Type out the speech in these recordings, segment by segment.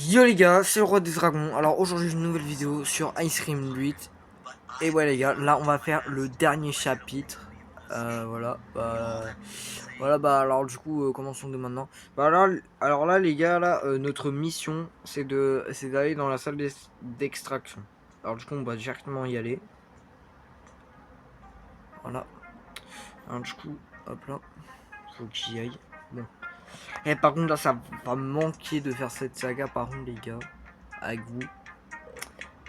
Yo les gars, c'est le roi des dragons. Alors aujourd'hui une nouvelle vidéo sur Ice Cream 8. Et ouais les gars, là on va faire le dernier chapitre. Voilà, alors du coup commençons dès maintenant. Alors là les gars, là notre mission c'est d'aller dans la salle d'extraction. Alors du coup on va directement y aller. Voilà. Alors du coup, hop là, faut que j'y aille. Bon. Et par contre là ça va me manquer de faire cette saga par contre les gars, avec vous.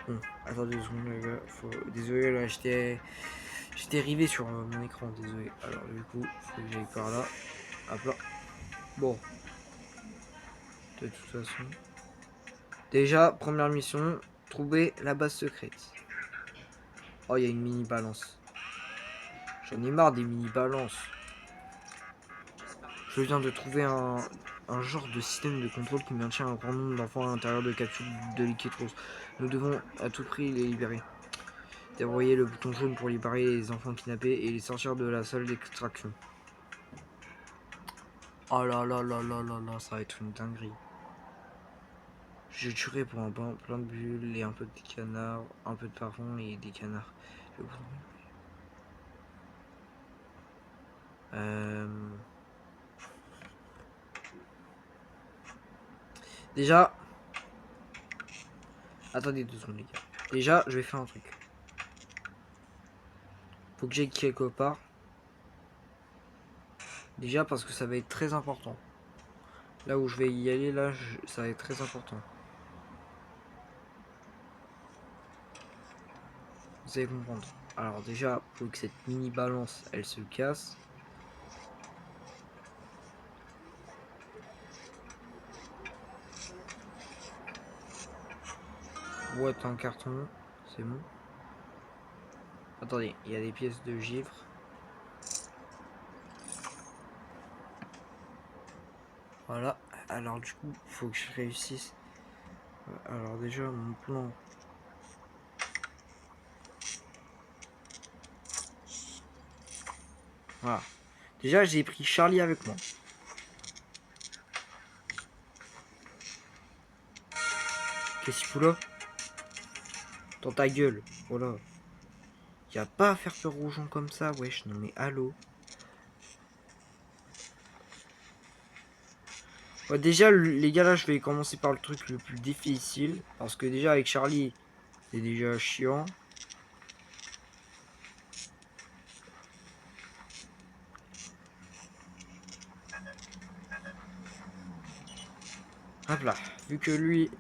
Bon, attendez 2 secondes, les gars. Désolé, là, j'étais rivé sur mon écran, désolé. Alors, du coup, faut que j'aille par là. Hop là. Bon, de toute façon. Déjà, première mission, trouver la base secrète. Oh, il y a une mini balance. J'en ai marre des mini balances. Je viens de trouver un genre de système de contrôle qui maintient un grand nombre d'enfants à l'intérieur de capsules de liquide rose. Nous devons à tout prix les libérer. Déverrouiller le bouton jaune pour libérer les enfants kidnappés et les sortir de la salle d'extraction. Oh là là là là là là, ça va être une dinguerie. Je tuerai pour un plein de bulles et un peu de canards, un peu de parfum et des canards. Déjà, attendez 2 secondes les gars. Déjà, je vais faire un truc. Faut que j'aille quelque part. Déjà parce que ça va être très important. Là où je vais y aller, là, ça va être très important. Vous allez comprendre. Alors déjà, faut que cette mini balance, elle se casse. Boîte en carton, c'est bon. Attendez, il y a des pièces de givre. Voilà. Alors du coup, faut que je réussisse. Alors déjà, mon plan. Voilà. Déjà, j'ai pris Charlie avec moi. Qu'est-ce qu'il fout là? Dans ta gueule. Voilà. Y a pas à faire peur aux gens comme ça, wesh. Non mais allô. Ouais, déjà, les gars, là, je vais commencer par le truc le plus difficile. Parce que déjà, avec Charlie, c'est déjà chiant. Hop là. Vu que lui,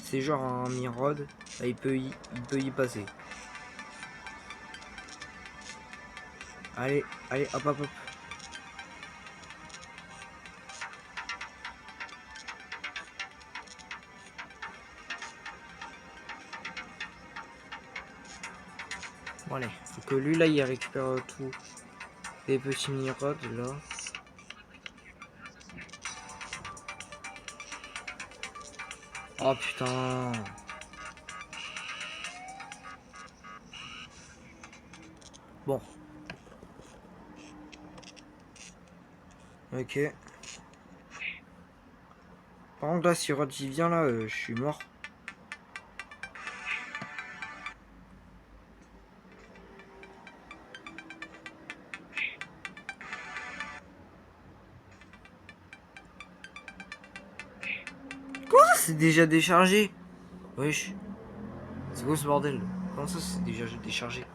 c'est genre un mirod, bah, il peut y passer. Allez, allez, hop, hop, hop. Bon, allez. Faut que lui, là, il récupère tout. Les petits mirods, là. Oh putain. Bon. Ok. Par contre, là, si Rod y vient, là, je suis mort. Comment ça, c'est déjà déchargé? Wesh. C'est quoi ce bordel? Comment ça, c'est déjà déchargé?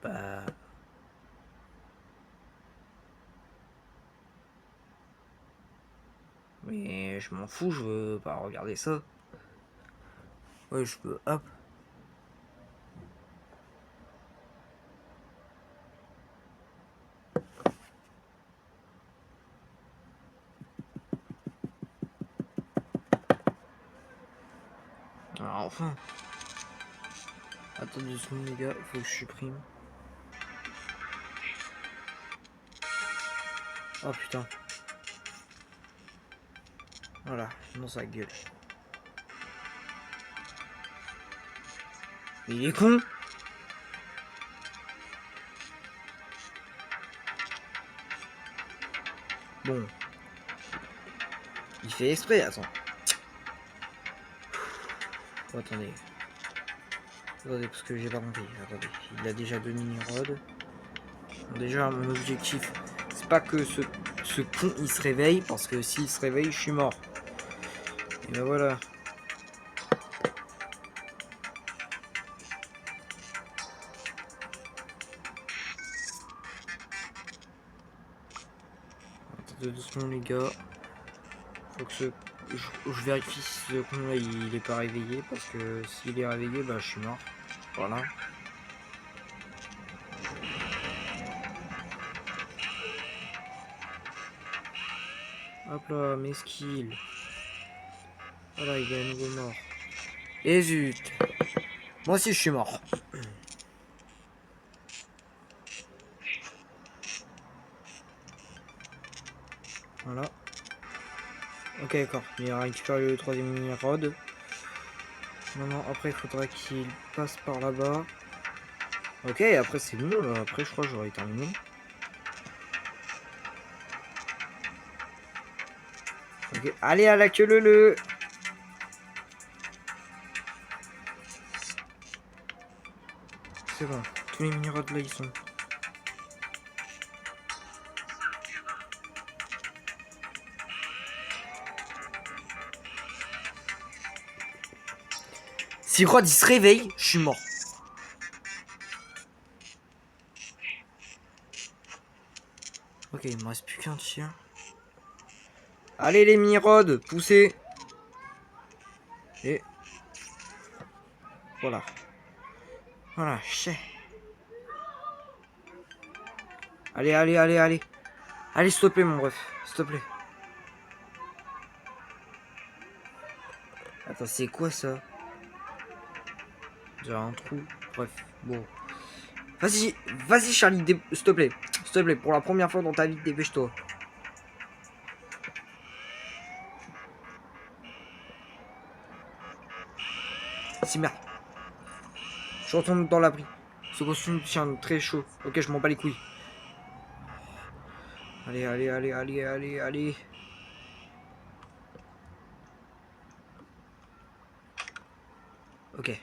Bah... Mais je m'en fous, je veux pas regarder ça. Ouais, je peux... Hop. Alors, enfin... Attendez 2 secondes, les gars, faut que je supprime. Oh putain. Voilà, dans sa gueule. Il est con. Bon. Il fait exprès, attends. Oh, attendez. Attendez, parce que j'ai pas compris. Attendez. Il a déjà 2 mini-rods. Bon, déjà, mon objectif, c'est pas que ce con il se réveille, parce que s'il se réveille, je suis mort. Et ben voilà. Attendez doucement, les gars. Faut que je vérifie si ce con là il est pas réveillé, parce que s'il est réveillé, bah je suis mort. Voilà. Hop là, mes skills. Voilà, il est à nouveau mort. Et zut. Moi aussi je suis mort. Voilà. Ok, d'accord. Il a récupéré le 3ème mini-rod. Maintenant, après, il faudra qu'il passe par là-bas. Ok, après c'est bon. Après, je crois que j'aurais terminé. Ok, allez à la queue le. C'est bon. Tous les mini-rods là, ils sont. Si Rod il se réveille, je suis mort. Ok, il me reste plus qu'un tir. Allez les mini-rods, poussez. Et voilà. Voilà, chais. Allez, allez, allez, allez. Allez, s'il te plaît, mon bref. S'il te plaît. Attends, c'est quoi ça? J'ai un trou. Bref, bon. Vas-y, vas-y, Charlie, s'il te plaît. S'il te plaît, pour la première fois dans ta vie, dépêche-toi. Si merde. Je retourne dans l'abri. Ce costume tient très chaud. Ok, je m'en bats les couilles. Allez, allez, allez, allez, allez, allez. Ok.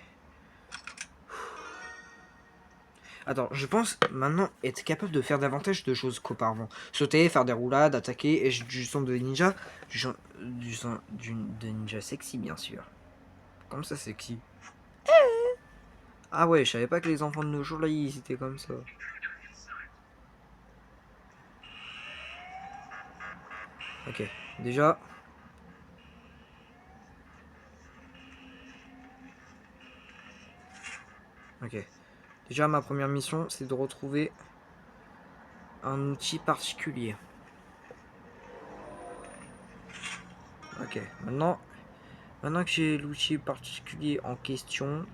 Attends, je pense maintenant être capable de faire davantage de choses qu'auparavant. Sauter, faire des roulades, attaquer, et du son de ninja. Du son de ninja sexy, bien sûr. Comme ça, sexy. Ah ouais, je savais pas que les enfants de nos jours, là, ils étaient comme ça. Ok, déjà... Ok. Déjà, ma première mission, c'est de retrouver un outil particulier. Ok, maintenant que j'ai l'outil particulier en question...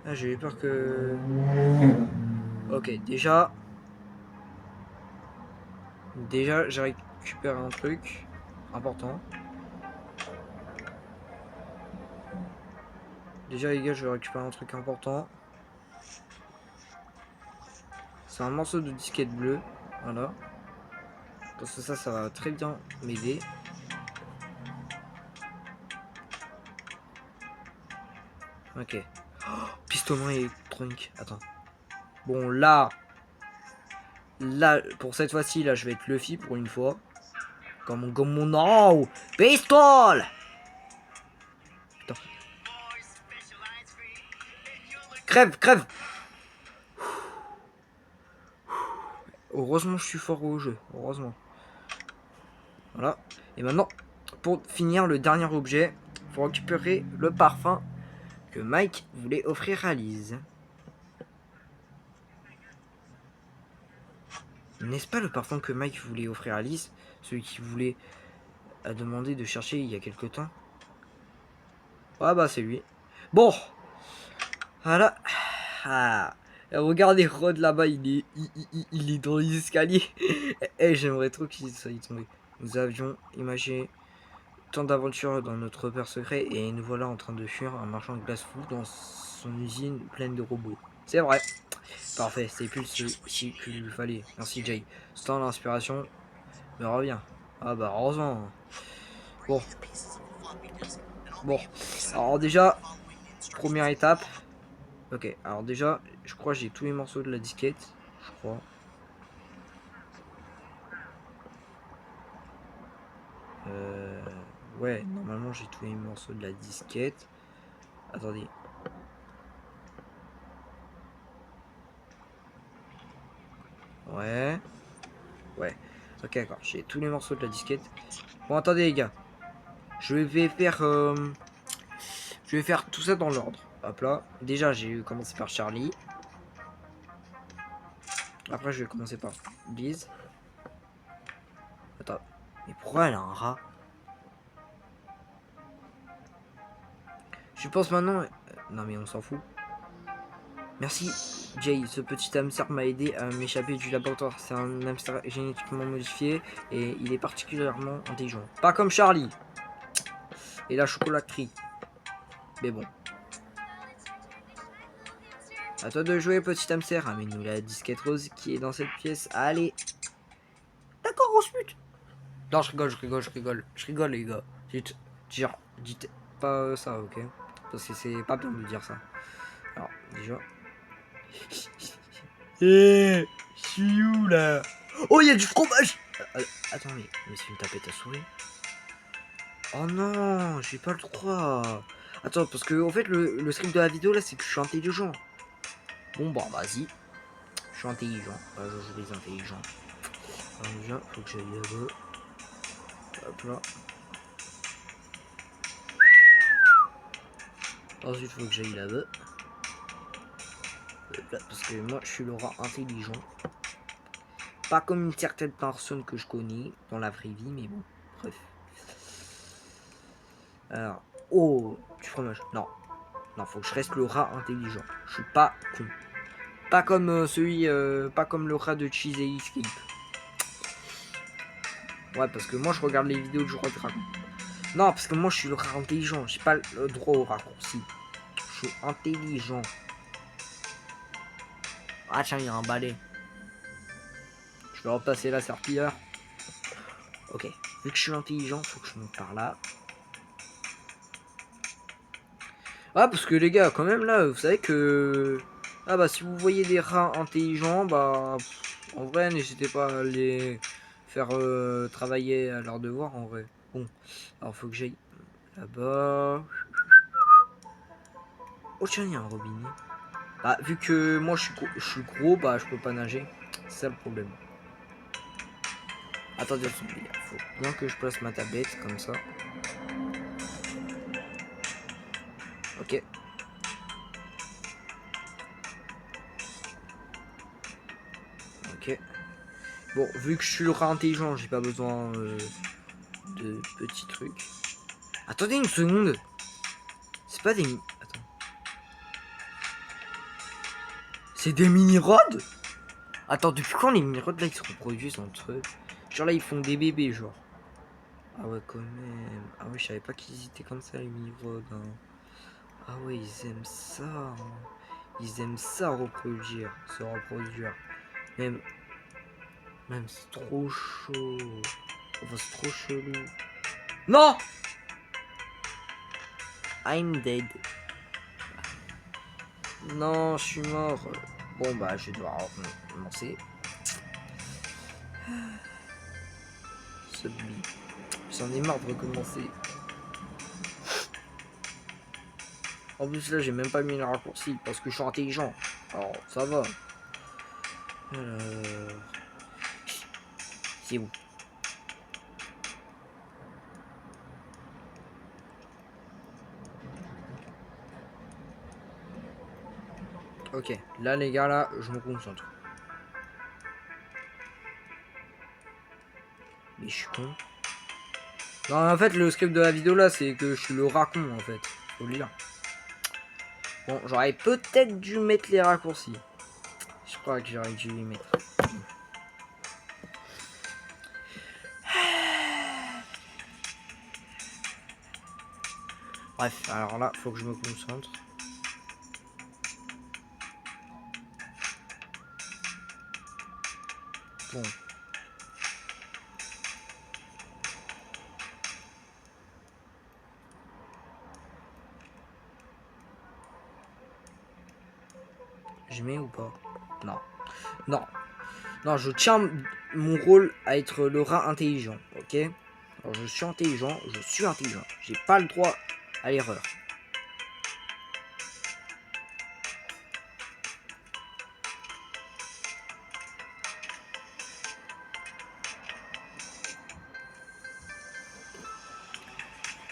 Ah, j'ai eu peur que... Ok, déjà, j'ai récupéré un truc important. Déjà, les gars, je vais récupérer un truc important. C'est un morceau de disquette bleue. Voilà. Parce que ça va très bien m'aider. Ok. Oh, pistonnement électronique. Attends. Bon, là, pour cette fois-ci, là, je vais être Luffy pour une fois. Comme mon nom. Pistol. Putain. Crève, crève. Heureusement, je suis fort au jeu. Heureusement. Voilà. Et maintenant, pour finir, le dernier objet, il faut récupérer le parfum que Mike voulait offrir à Lise. N'est-ce pas le parfum que Mike voulait offrir à Lise? Celui qui voulait a demandé de chercher il y a quelque temps? Ah bah c'est lui. Bon. Voilà. Ah. Et regardez Rod là-bas, il est dans les escaliers. Et j'aimerais trop qu'il soit tombé. Nous avions imaginé tant d'aventures dans notre repère secret et nous voilà en train de fuir un marchand de glace fou dans son usine pleine de robots. C'est vrai. Parfait, c'est plus ce qu'il lui fallait. Merci Jay. Ce temps l'inspiration me revient. Ah bah heureusement. Bon. Bon. Alors déjà, première étape. Ok, alors déjà, je crois que j'ai tous les morceaux de la disquette. Je crois. Ouais, normalement j'ai tous les morceaux de la disquette. Attendez. Ouais. Ouais. Ok, d'accord. J'ai tous les morceaux de la disquette. Bon, attendez les gars. Je vais faire tout ça dans l'ordre. Hop là. Déjà, j'ai commencé par Charlie. Après, je vais commencer par Liz. Attends. Mais pourquoi elle a un rat? Je pense maintenant... Non mais on s'en fout. Merci Jay, ce petit hamster m'a aidé à m'échapper du laboratoire. C'est un hamster génétiquement modifié et il est particulièrement intelligent. Pas comme Charlie et la chocolaterie. Mais bon. À toi de jouer, petit hamster. Amène-nous la disquette rose qui est dans cette pièce. Allez. D'accord, on se pute. Non, je rigole les gars. Dites pas ça, ok? Parce que c'est pas bien de dire ça. Alors, déjà... Eh, je suis où là? Oh, il y a du fromage! Attends, mais c'est une tapette à souris. Oh non, j'ai pas le droit. Attends, parce que en fait, le script de la vidéo là, c'est que je suis intelligent. Bon, bah, vas-y. Je suis intelligent. Bah, je joue les intelligents. Alors, déjà, faut que j'aille là-bas. Hop là. Ensuite, faut que j'aille là-bas. Parce que moi, je suis le rat intelligent. Pas comme une certaine personne que je connais dans la vraie vie, mais bon, bref. Alors, oh, du fromage. Non, non, faut que je reste le rat intelligent. Je suis pas con. Pas comme pas comme le rat de Cheese et Escape. Ouais, parce que moi je regarde les vidéos du roi dragon. Non, parce que moi je suis le rat intelligent. J'ai pas le droit au raccourci. Je suis intelligent. Ah tiens, il y a un balai. Je vais repasser la serpillière. Ok, vu que je suis intelligent, faut que je monte par là. Ah, parce que les gars, quand même là, vous savez que... Ah bah si vous voyez des rats intelligents, bah... en vrai, n'hésitez pas à les faire travailler à leur devoir, en vrai. Bon, alors faut que j'aille là-bas. Oh tiens, il y a un robinet. Bah, vu que moi je suis gros, bah je peux pas nager. C'est ça le problème. Attendez, il faut bien que je place ma tablette comme ça. Ok. Ok. Bon, vu que je suis le rat intelligent, j'ai pas besoin de petits trucs. Attendez une seconde. C'est pas des... Attends. C'est des mini-rods? Attends, depuis quand les mini-rods là ils se reproduisent entre eux? Genre là ils font des bébés genre. Ah ouais quand même. Ah ouais je savais pas qu'ils étaient comme ça les mini-rods. Hein. Ah ouais ils aiment ça. Hein. Ils aiment ça reproduire. Se reproduire. Même c'est trop chaud. Enfin c'est trop chelou. Non! I'm dead. Non, je suis mort. Bon bah je vais devoir recommencer. Submit. J'en ai marre de recommencer. En plus là j'ai même pas mis le raccourci parce que je suis intelligent. Alors ça va. C'est où? Ok, là les gars là je me concentre. Mais je suis con. Non en fait le script de la vidéo là c'est que je suis le racon en fait. Faut le lire. Bon j'aurais peut-être dû mettre les raccourcis. Je crois que j'aurais dû y mettre. Bref, alors là, faut que je me concentre. Bon. Je mets ou pas? Non. Non. Non, je tiens mon rôle à être le rat intelligent, ok? Alors je suis intelligent, J'ai pas le droit à l'erreur.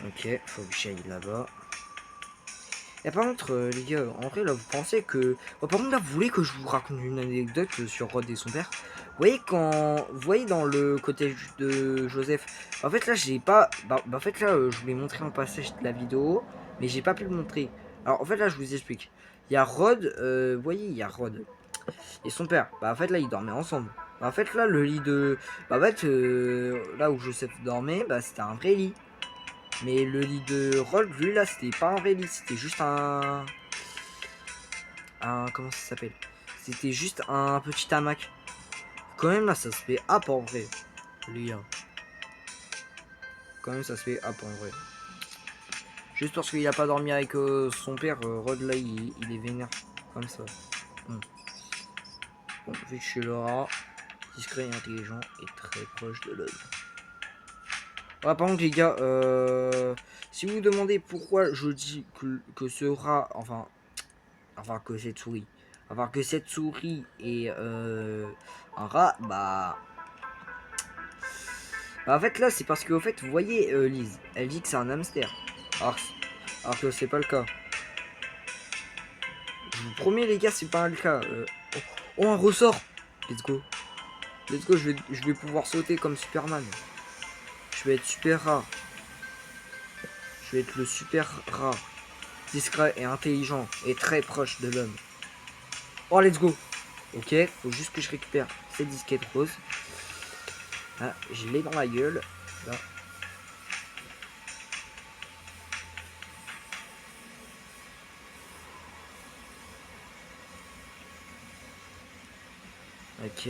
Ok, faut que j'aille là-bas. Et par contre, les gars, en vrai, là, vous pensez que... Oh, par contre, là, vous voulez que je vous raconte une anecdote sur Rod et son père? Vous voyez, vous voyez dans le cottage de Joseph, en fait, là, j'ai pas... en fait, là, je vous l'ai montré en passage de la vidéo, mais j'ai pas pu le montrer. Alors, en fait, là, je vous explique. Il y a Rod, vous voyez, il y a Rod et son père. Bah, en fait, là, ils dormaient ensemble. Bah, en fait, là, le lit de... Bah, en fait, là où Joseph dormait, bah, c'était un vrai lit. Mais le lit de Rod, lui, là, c'était pas un vrai lit, c'était juste un... Comment ça s'appelle? C'était juste un petit hamac. Quand même, là, ça se fait hop en vrai, les gars. Quand même, ça se fait hop en vrai. Juste parce qu'il a pas dormi avec son père, Rod, là, il est vénère. Comme ça. Bon, vu que je suis le rat, discret et intelligent et très proche de l'homme. Ah, par contre, les gars, si vous vous demandez pourquoi je dis que ce rat, enfin que cette souris, est un rat, bah en fait là c'est parce que, au fait, vous voyez, Lise, elle dit que c'est un hamster, alors que c'est pas le cas. Je vous promets, les gars, c'est pas le cas. Oh, un ressort. Let's go, je vais pouvoir sauter comme Superman. Je vais être super rare. Je vais être le super rat, discret et intelligent et très proche de l'homme. Oh, let's go. Ok, faut juste que je récupère cette disquette rose. Ah, je l'ai dans la gueule. Là. Ok,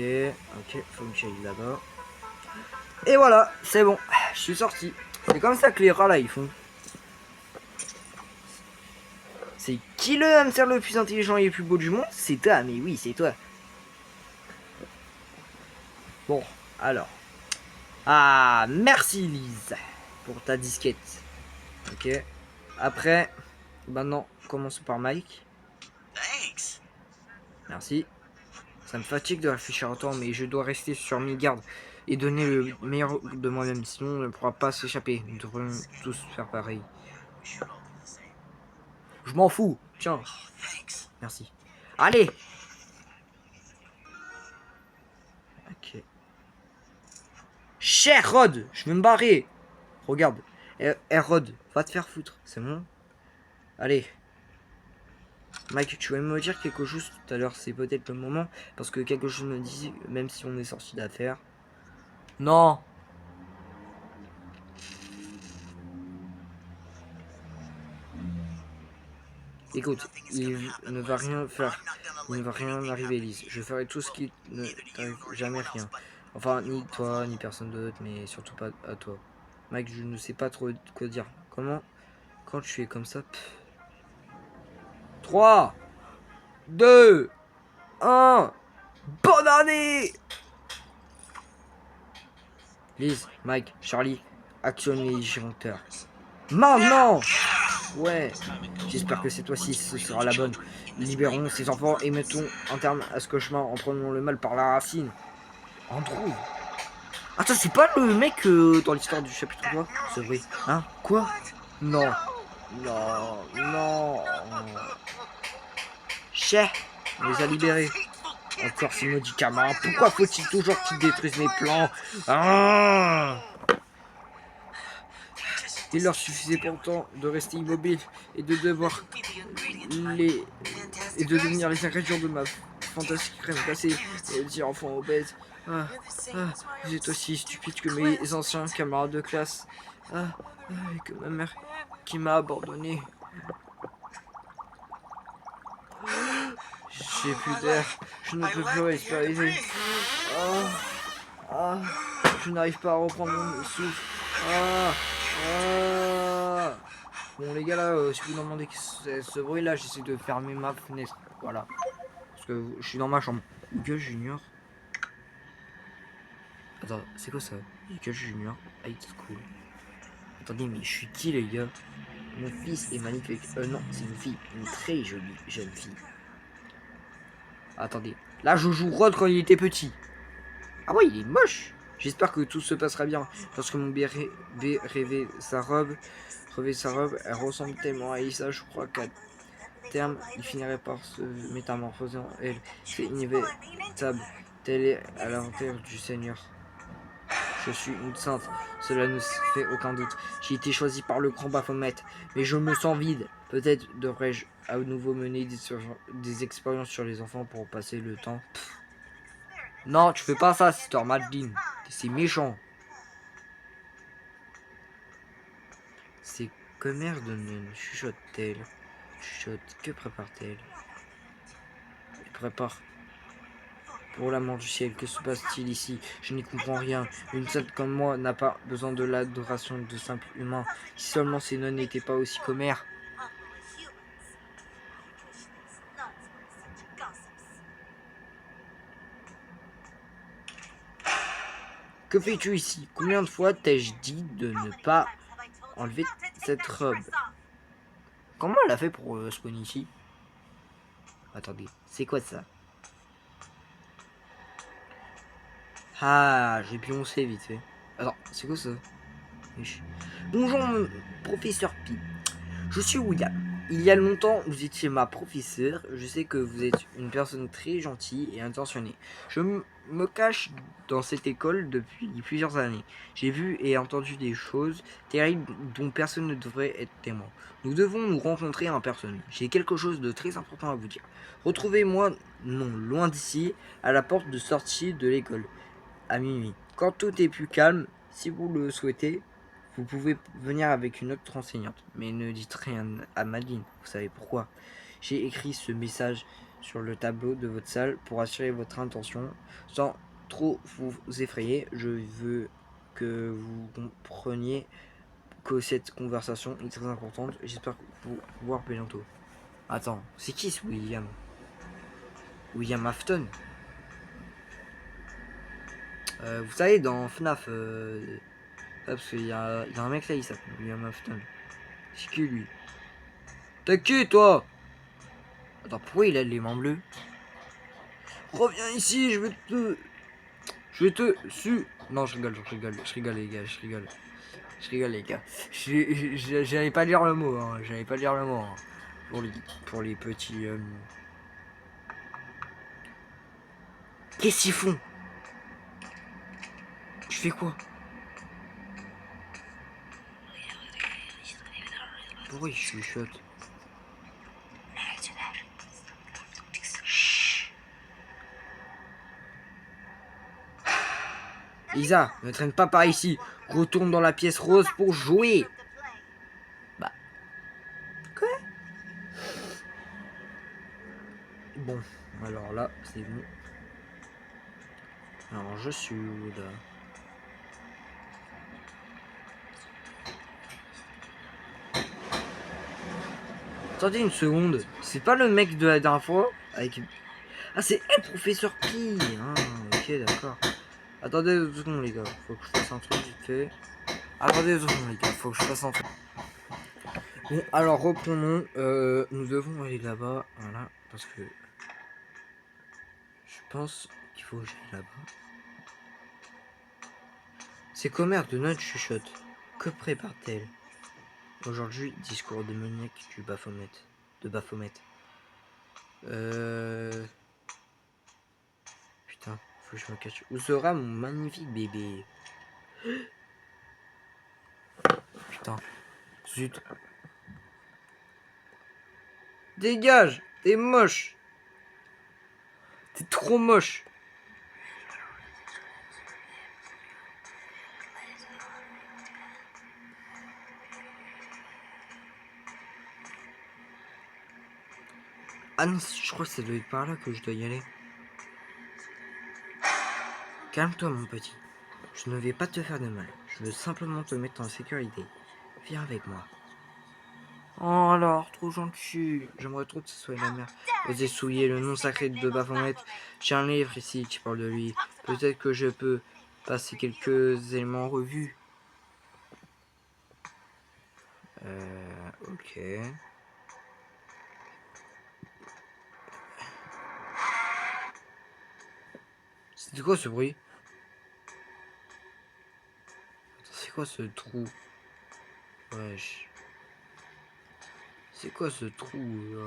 faut que j'aille là-bas. Et voilà, c'est bon, je suis sorti. C'est comme ça que les rats là ils font. C'est qui le hamster le plus intelligent et le plus beau du monde? C'est toi, mais oui, c'est toi. Bon, alors. Ah, merci Lise pour ta disquette. Ok. Après, maintenant, commençons par Mike. Merci. Ça me fatigue de réfléchir autant, mais je dois rester sur mes gardes et donner le meilleur de moi-même, sinon on ne pourra pas s'échapper. Nous devrons tous faire pareil. Je m'en fous. Tiens. Merci. Allez. Ok. Cher Rod, je vais me barrer. Regarde. Rod, va te faire foutre. C'est bon? Allez. Mike, tu vas me dire quelque chose tout à l'heure, c'est peut-être le moment, parce que quelque chose me dit, même si on est sorti d'affaire. Non. Écoute, il ne va rien faire. Il ne va rien arriver, Elise. Je ferai tout ce qui ne t'arrive jamais rien. Enfin, ni toi, ni personne d'autre, mais surtout pas à toi. Mike, je ne sais pas trop quoi dire. Comment? Quand tu es comme ça... 3, 2, 1... Bonne année! Lise, Mike, Charlie, actionne les disjoncteurs. Maintenant! Ouais, j'espère que cette fois-ci ce sera la bonne. Libérons ces enfants et mettons un terme à ce cauchemar en prenant le mal par la racine. Andrew. Attends, c'est pas le mec dans l'histoire du chapitre 3? C'est vrai. Hein? Quoi? Non. Non. Non. Chais, on les a libérés. Encore ces maudits camarades. Pourquoi faut-il toujours qu'ils détruisent mes plans? Ah! Il leur suffisait pourtant de rester immobile et de devenir les ingrédients de ma fantastique crème glacée et le petit enfant obèse. Ah, vous êtes aussi stupide que mes anciens camarades de classe. Et que ma mère qui m'a abandonné. J'ai plus d'air, je ne peux plus respirer. Ah, je n'arrive pas à reprendre mon souffle. Ah, ah. Bon les gars là, si vous demandez ce bruit là, j'essaie de fermer ma fenêtre. Voilà. Parce que je suis dans ma chambre. Eagle Junior. Attends, c'est quoi ça? Eagle Junior High School. Attendez, mais je suis qui les gars? Mon fils est magnifique. Non, c'est une fille. Une très jolie jeune fille. Attendez. Là, je joue Rod quand il était petit. Ah ouais, il est moche. J'espère que tout se passera bien. Lorsque mon bébé rêvait sa robe, elle ressemble tellement à Issa, je crois qu'à terme, il finirait par se métamorphoser en elle. C'est inévitable. Telle est à l'inventaire du Seigneur. Je suis une sainte, cela ne fait aucun doute. J'ai été choisi par le grand Baphomet, mais je me sens vide. Peut-être devrais-je à nouveau mener des expériences sur les enfants pour passer le temps. Non, tu fais pas ça, Sister Madeline. C'est méchant. C'est commères de naine, chuchote-t-elle. Chuchote, que prépare-t-elle? Elle prépare. Pour l'amour du ciel, que se passe-t-il ici? Je n'y comprends rien. Une sainte comme moi n'a pas besoin de l'adoration de simples humains. Si seulement ces nonnes n'étaient pas aussi commères. Que fais-tu ici? Combien de fois t'ai-je dit de ne pas enlever cette robe? Comment elle a fait pour spawn ici? Attendez, c'est quoi ça? Ah, j'ai pioncé vite fait. Attends, c'est quoi ça? Bonjour, professeur Pi. Je suis William. Il y a longtemps, vous étiez ma professeure. Je sais que vous êtes une personne très gentille et intentionnée. Je me cache dans cette école depuis plusieurs années. J'ai vu et entendu des choses terribles dont personne ne devrait être témoin. Nous devons nous rencontrer en personne. J'ai quelque chose de très important à vous dire. Retrouvez-moi, non loin d'ici, à la porte de sortie de l'école, à minuit. Quand tout est plus calme, si vous le souhaitez, vous pouvez venir avec une autre enseignante, mais ne dites rien à Madeleine, vous savez pourquoi. J'ai écrit ce message sur le tableau de votre salle pour assurer votre intention. Sans trop vous effrayer, je veux que vous compreniez que cette conversation est très importante. J'espère vous voir bientôt. Attends, c'est qui ce William? William Afton? Vous savez, dans FNAF, parce qu'il y a un mec là, il s'appelle William Afton. C'est qui lui? T'es qui toi? Attends, pourquoi il a les mains bleues? Reviens ici, je vais te... Je vais te... Non, je rigole les gars, je rigole les gars. J'allais pas lire le mot, hein. J'allais pas lire le mot. Hein. Pour les petits... Qu'est-ce qu'ils font? Je fais quoi? Pourquoi il chuchote? Isa, ne traîne pas par ici. Retourne dans la pièce rose pour jouer. Bah. Quoi? Bon, alors là, c'est bon. Alors je suis où là? Attendez une seconde. C'est pas le mec de la dernière fois avec... Ah c'est elle, professeur Pi. Ah ok d'accord. Attendez 2 secondes les gars. Faut que je fasse un truc vite fait. Attendez 2 secondes les gars. Faut que je fasse un truc. Bon alors reprenons. Nous devons aller là-bas. Voilà. Parce que... Je pense qu'il faut que j'aille là-bas. C'est commères de notre chuchote. Que prépare-t-elle? Aujourd'hui, discours démoniaque du Baphomet. De Baphomet. Putain, faut que je me cache. Où sera mon magnifique bébé? Putain. Zut. Dégage! T'es moche! T'es trop moche. Ah non, je crois que ça doit être par là que je dois y aller. Calme-toi, mon petit. Je ne vais pas te faire de mal. Je veux simplement te mettre en sécurité. Viens avec moi. Oh alors, trop gentil. J'aimerais trop que ce soit la mère. Osez souiller le nom sacré de Baphomet. J'ai un livre ici qui parle de lui. Peut-être que je peux passer quelques éléments en revue. Ok. C'était quoi ce bruit? C'est quoi ce trou? Wesh. C'est quoi ce trou là?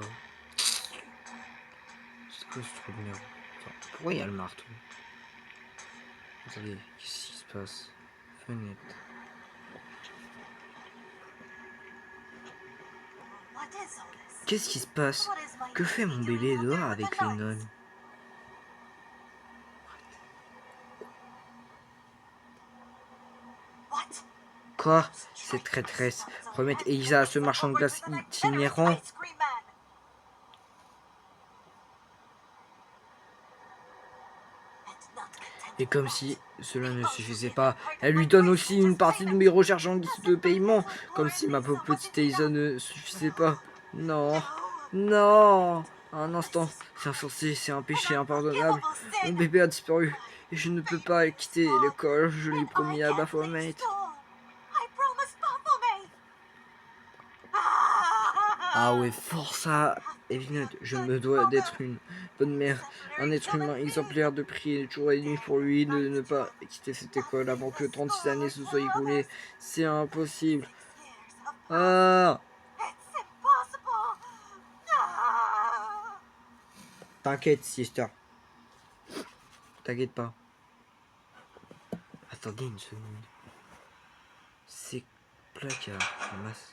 C'est quoi ce trou de merde? Attends, pourquoi il y a le marteau? Attendez, qu'est-ce qui se passe? Fenêtre. Qu'est-ce qui se passe? Que fait mon bébé dehors avec les nonnes? Quoi? Cette traîtresse remettre Elisa à ce marchand de glace itinérant? Et comme si cela ne suffisait pas, elle lui donne aussi une partie de mes recherches en guise de paiement. Comme si ma pauvre petite Elisa ne suffisait pas. Non, non. Un instant, c'est insensé, c'est un péché impardonnable. Mon bébé a disparu et je ne peux pas quitter l'école. Je l'ai promis à Baphomet. Ah ouais, force à Evinette, je me dois d'être une bonne mère, un être humain exemplaire, de prier jour et nuit pour lui, de ne pas quitter cette école avant que 36 années se soient écoulées. C'est impossible. Ah, t'inquiète, sister. T'inquiète pas. Attendez une seconde. C'est placard, ramasse.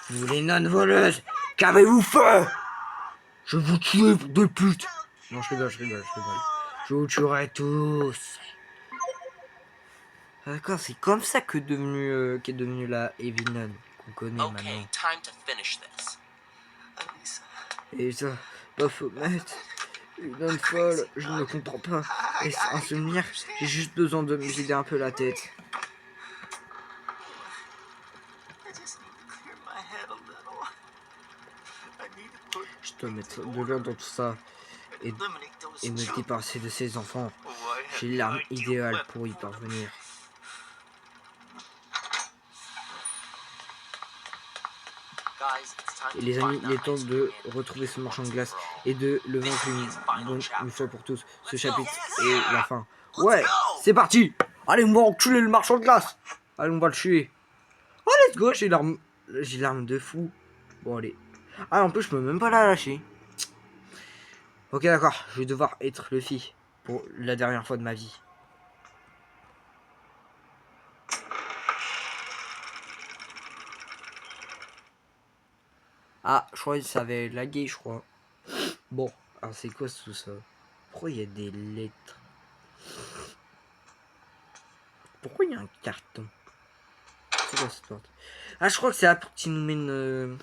Vous les nonnes voleuses, qu'avez-vous fait? Je vous tue de pute. Non, je rigole. Je vous tuerai tous. Ah, d'accord, c'est comme ça qu'est devenue la Evil Nun qu'on connaît maintenant. Et ça, Baphomet, une nonne folle, je ne comprends pas. Est-ce un souvenir? J'ai juste besoin de me vider un peu la tête. Je dois mettre de l'ordre dans tout ça et me débarrasser de ces enfants. J'ai l'arme idéale pour y parvenir. Et les amis, il est temps de retrouver ce marchand de glace et de le vaincre une fois pour tous. Ce chapitre est la fin. Ouais, c'est parti. Allez, on va enculer le marchand de glace. Allez, on va le tuer. Oh, let's go, j'ai l'arme de fou. Bon, allez. Ah, en plus, je peux même pas la lâcher. Ok, d'accord, je vais devoir être le fille pour la dernière fois de ma vie. Ah, je crois que ça avait lagué, je crois. Bon, alors c'est quoi tout ça? Pourquoi il y a des lettres? Pourquoi il y a un carton? C'est quoi cette porte? Ah, je crois que c'est la porte qui nous mène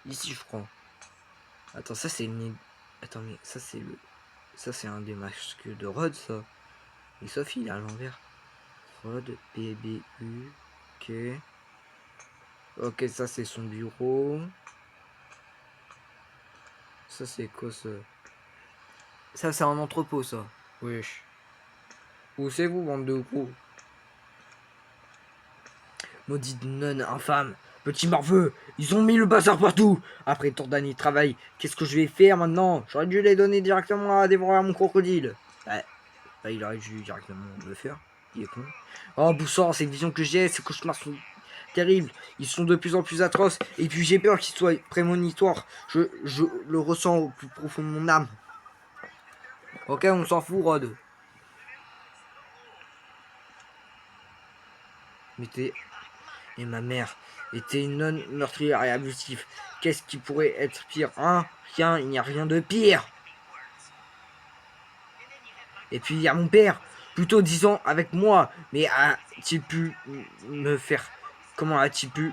ici, je crois. Attends, ça c'est une... Attends, mais ça c'est le... Ça c'est un des masques de Rod, ça. Et Sophie, il est à l'envers. Rod, PBU, ok. Ok, ça c'est son bureau. Ça c'est quoi ça? Ça c'est un entrepôt, ça. Wesh. Où c'est vous, bande de gros? Maudite nonne infâme, petit morveux, ils ont mis le bazar partout. Après tant d'années de travail, qu'est-ce que je vais faire maintenant? J'aurais dû les donner directement à dévorer à mon crocodile. Bah, il aurait dû directement le faire. Il est con. Oh, Boussard, cette vision que j'ai, ces cauchemars sont terribles. Ils sont de plus en plus atroces. Et puis j'ai peur qu'ils soient prémonitoires. Je le ressens au plus profond de mon âme. Ok, on s'en fout, Rod. Mais Et ma mère était une nonne meurtrière et abusive. Qu'est-ce qui pourrait être pire, hein? Rien, il n'y a rien de pire. Et puis il y a mon père, plutôt 10 ans avec moi. Mais a-t-il pu me faire... Comment a-t-il pu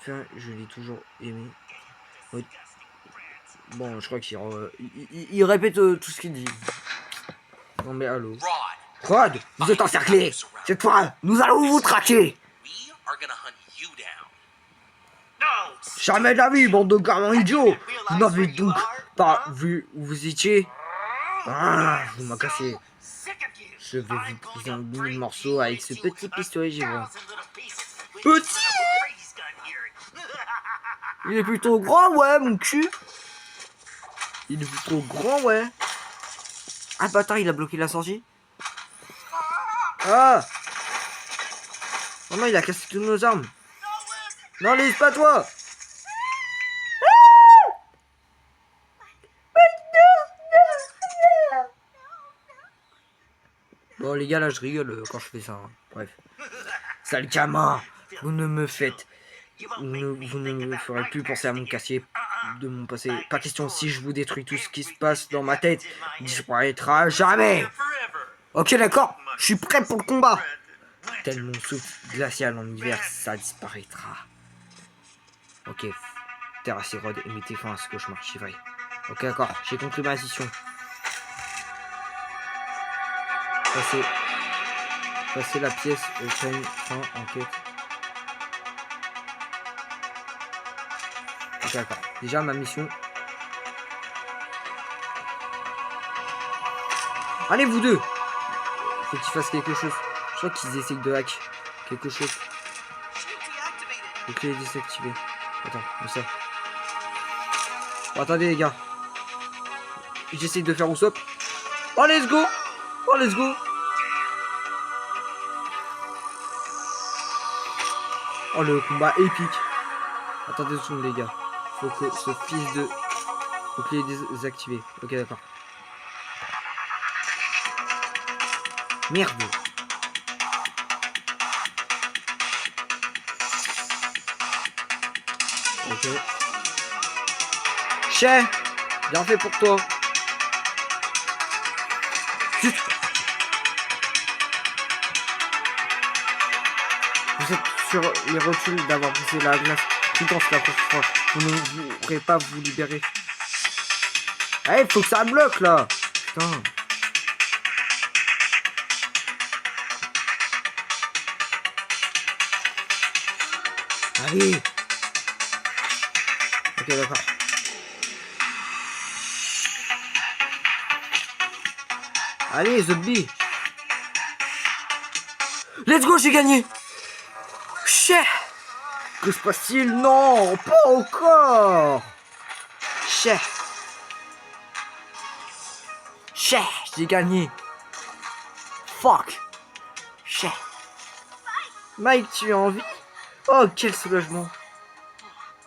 faire... Je l'ai toujours aimé. Oui. Bon, je crois il répète tout ce qu'il dit. Non mais allô. Rod, vous êtes encerclé. Cette fois, nous allons vous traquer. Jamais de la vie, bande de gamins idiots. Vous n'avez donc pas vu où vous étiez? Ah, vous m'avez cassé. Je vais vous briser en 1000 morceaux avec ce petit pistolet givrant. Petit! Il est plutôt grand, ouais, mon cul. Il est plutôt grand, ouais. Ah, bâtard, il a bloqué la sortie. Ah! Oh non, il a cassé toutes nos armes. Non, laisse pas toi. Bon, les gars, là, je rigole quand je fais ça. Hein. Bref. Sale gamin, vous ne me ferez plus penser à mon quartier de mon passé. Pas question, si je vous détruis tout ce qui se passe dans ma tête, il disparaîtra jamais. Ok, d'accord, je suis prêt pour le combat. Tel mon souffle glacial en hiver, ça disparaîtra. Ok, terrassez Rod et mettez fin à ce cauchemar chivré. Ok, d'accord, j'ai conclu ma mission. Passez la pièce au crème fin enquête. Ok, d'accord. Déjà, ma mission. Allez, vous deux. Faut qu'ils fassent quelque chose. Je crois qu'ils essayent de hack quelque chose. Le clé est désactivé. Attends, comme ça. Bon, attendez, les gars. J'essaye de faire Usopp. Oh, let's go. Oh, let's go. Oh, le combat épique. Attendez, les gars. Faut que ce fils de... Le clé est désactivé. Ok, d'accord. Merde. Ok. Chais, bien fait pour toi. Chut. Vous êtes sur les rotules d'avoir brisé la glace. Prudence la prochaine fois. Vous ne pourrez pas vous libérer. Allez, faut que ça bloque là. Putain. Allez. Ok, d'accord. Allez, zombie. Let's go, j'ai gagné. Chais. Que se passe-t-il? Non, pas encore. Chais. Chais, j'ai gagné. Fuck. Chais. Mike, tu as envie? Oh, quel soulagement.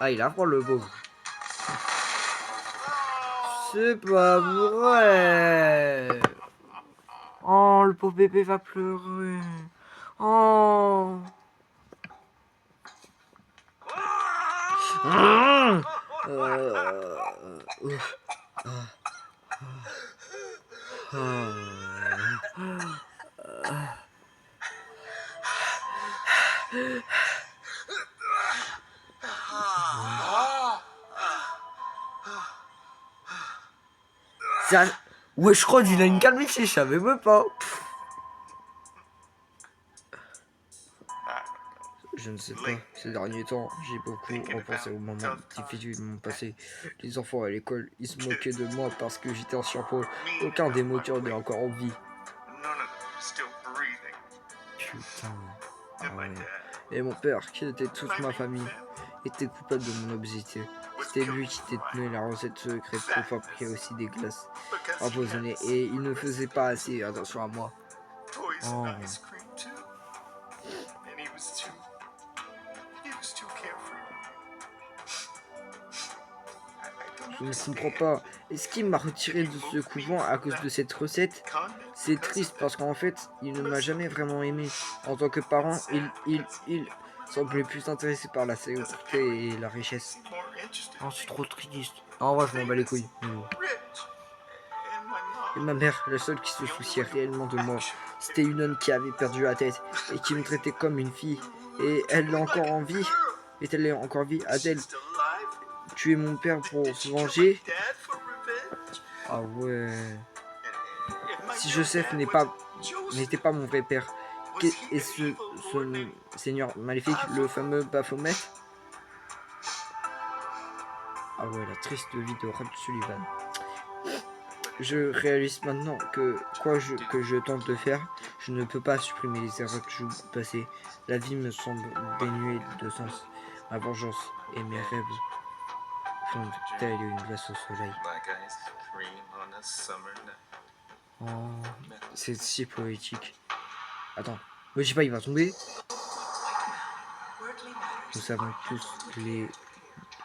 Ah, il a froid le beau. C'est pas vrai. Oh, le pauvre bébé va pleurer. Oh. Ça... Ouais, je crois qu'il a une calvitie, je savais même pas. Je ne sais pas, ces derniers temps, j'ai beaucoup repensé au moment difficile de mon passé. Les enfants à l'école, ils se moquaient de moi parce que j'étais en surpoids. Aucun des moteurs n'est encore en vie. Putain. Ah ouais. Et mon père, qui était toute ma famille, était coupable de mon obésité. C'était lui qui détenait la recette secrète pour fabriquer aussi des glaces empoisonnées. Et il ne faisait pas assez attention à moi. Oh. Je ne comprends pas. Est-ce qu'il m'a retiré de ce couvent à cause de cette recette? C'est triste parce qu'en fait, il ne m'a jamais vraiment aimé. En tant que parent, semblait plus intéressé par la sécurité et la richesse. Oh, c'est trop triste. En vrai, je m'en bats les couilles. Et ma mère, la seule qui se souciait réellement de moi, c'était une homme qui avait perdu la tête et qui me traitait comme une fille. Et elle est encore en vie. Est-elle encore en vie? A-t-elle tué mon père pour se venger? Ah ouais. Si Joseph n'était pas mon vrai père, et ce seigneur maléfique, le fameux Baphomet? Ah ouais, la triste vie de Rod Sullivan. Je réalise maintenant que que je tente de faire, je ne peux pas supprimer les erreurs que j'ai passées. La vie me semble dénuée de sens. Ma vengeance et mes rêves fondent telle une glace au soleil. Oh, c'est si poétique. Attends, je sais pas, il va tomber.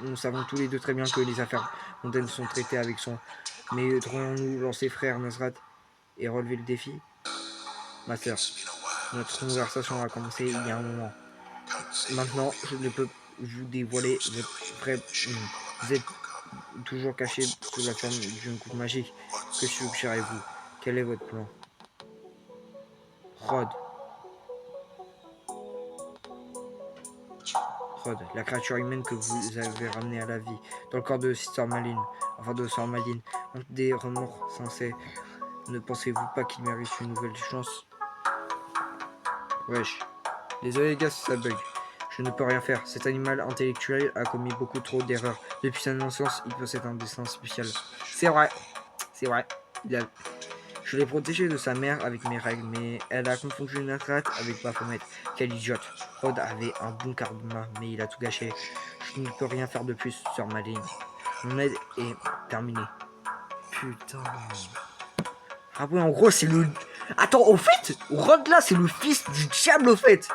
Nous savons tous les deux très bien que les affaires mondaines sont traitées avec soin. Mais devrions-nous lancer frère Nasrat et relever le défi? Ma sœur, notre conversation a commencé il y a un moment. Maintenant, je ne peux vous dévoiler votre vrai nom. Vous êtes toujours caché sous la forme d'une coupe magique. Que suggérez-vous? Quel est votre plan? Rod, la créature humaine que vous avez ramenée à la vie, dans le corps de Sœur Maline, ont des remords sincères. Ne pensez-vous pas qu'il mérite une nouvelle chance? Wesh. Désolé les gars si ça bug. Je ne peux rien faire. Cet animal intellectuel a commis beaucoup trop d'erreurs. Depuis sa naissance, il possède un destin spécial. C'est vrai. Je l'ai protégé de sa mère avec mes règles, mais elle a confondu Nasrat avec Baphomet. Quelle idiote. Rod avait un bon karma, mais il a tout gâché. Je ne peux rien faire de plus, Sœur Maline. Mon aide est terminée. Putain. Ah ouais, en gros, c'est le... Attends, au fait, Rod là, c'est le fils du diable, au fait.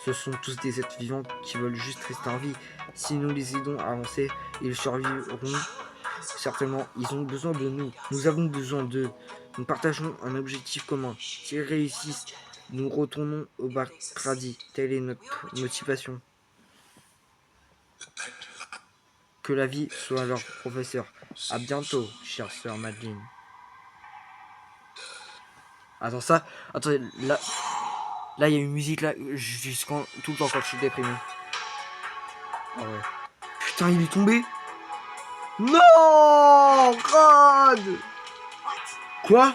Ce sont tous des êtres vivants qui veulent juste rester en vie. Si nous les aidons à avancer, ils survivront. Certainement, ils ont besoin de nous. Nous avons besoin d'eux. Nous partageons un objectif commun. S'ils réussissent, nous retournons au Bakradi. Telle est notre motivation. Que la vie soit leur professeur. À bientôt, chère sœur Madeleine. Attends, ça. Attends, là. Là, il y a une musique là. Tout le temps quand je suis déprimé. Ah ouais. Putain, il est tombé. Non, Rod. Quoi?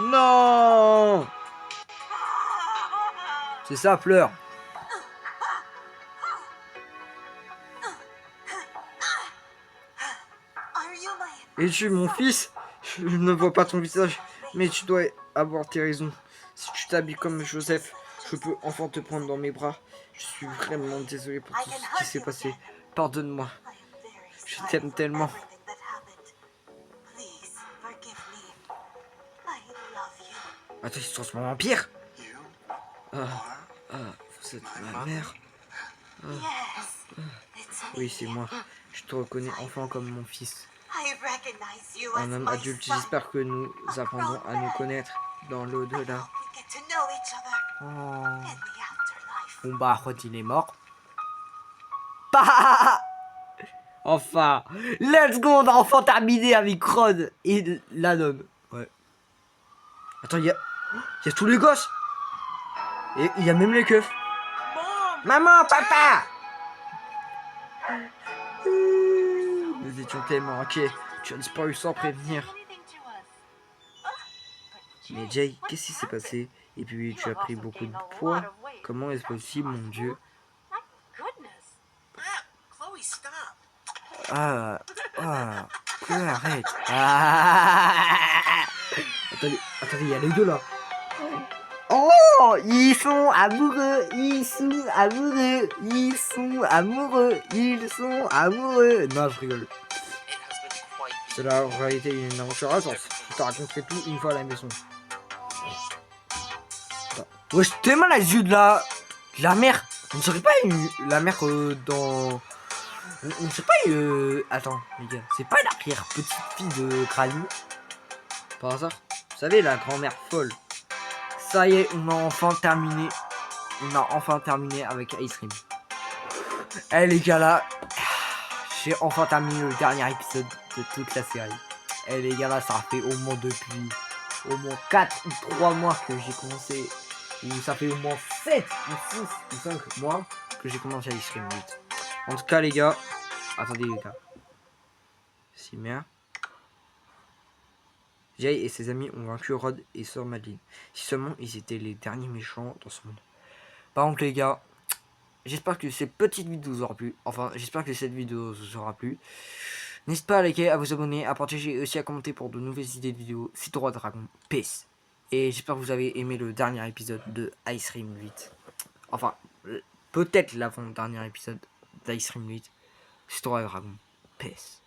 Non. C'est ça, pleure. Es-tu mon fils? Je ne vois pas ton visage, mais tu dois avoir tes raisons. Si tu t'habilles comme Joseph, je peux enfin te prendre dans mes bras. Je suis vraiment désolé pour tout ce qui s'est passé. Pardonne-moi. Je t'aime tellement. Attends, il se transforme en vampire? Vous êtes ma mère. Oui, c'est moi. Je te reconnais enfin comme mon fils. Un homme adulte, j'espère que nous apprendrons à nous connaître dans l'au-delà. Oh. Bon bah, Rod il est mort. Enfin, let's go, on a enfin terminé avec Rod et l'homme. Ouais. Attends, il y a tous les gosses. Et il y a même les keufs. Maman, papa. Nous étions tellement inquiets. Tu as disparu sans prévenir. Mais Jay, qu'est-ce qui s'est passé? Et puis tu as pris beaucoup de poids. Comment est-ce possible, mon Dieu? Quoi, arrête. Attendez, il y a les deux là. Oh, ils sont amoureux. Non, je rigole. Cela aurait été une aventure intense. Je te raconterai tout une fois à la maison. Ouais, je tellement les yeux de la mère. On ne serait pas la mère dans... On ne serait pas... Attends, les gars. C'est pas l'arrière petite fille de Crani? Par hasard? Vous savez, la grand-mère folle. Ça y est, on a enfin terminé. On a enfin terminé avec Ice Cream. Eh les gars là, j'ai enfin terminé le dernier épisode de toute la série. Eh les gars là, ça fait au moins depuis au moins 4 ou 3 mois que j'ai commencé. Ou ça fait au moins 7 ou 6 ou 5 mois que j'ai commencé à Ice Cream 8. En tout cas les gars, attendez les gars. Si merde. Jay et ses amis ont vaincu Rod et Sœur Madeline. Si seulement ils étaient les derniers méchants dans ce monde. Par contre les gars, j'espère que cette petite vidéo vous aura plu. Enfin, j'espère que cette vidéo vous aura plu. N'hésitez pas à liker, à vous abonner, à partager et aussi à commenter pour de nouvelles idées de vidéos. C'est Roi Dragon. Peace. Et j'espère que vous avez aimé le dernier épisode de Ice Cream 8. Enfin, peut-être l'avant-dernier épisode d'Ice Cream 8. C'est Roi Dragon. Peace.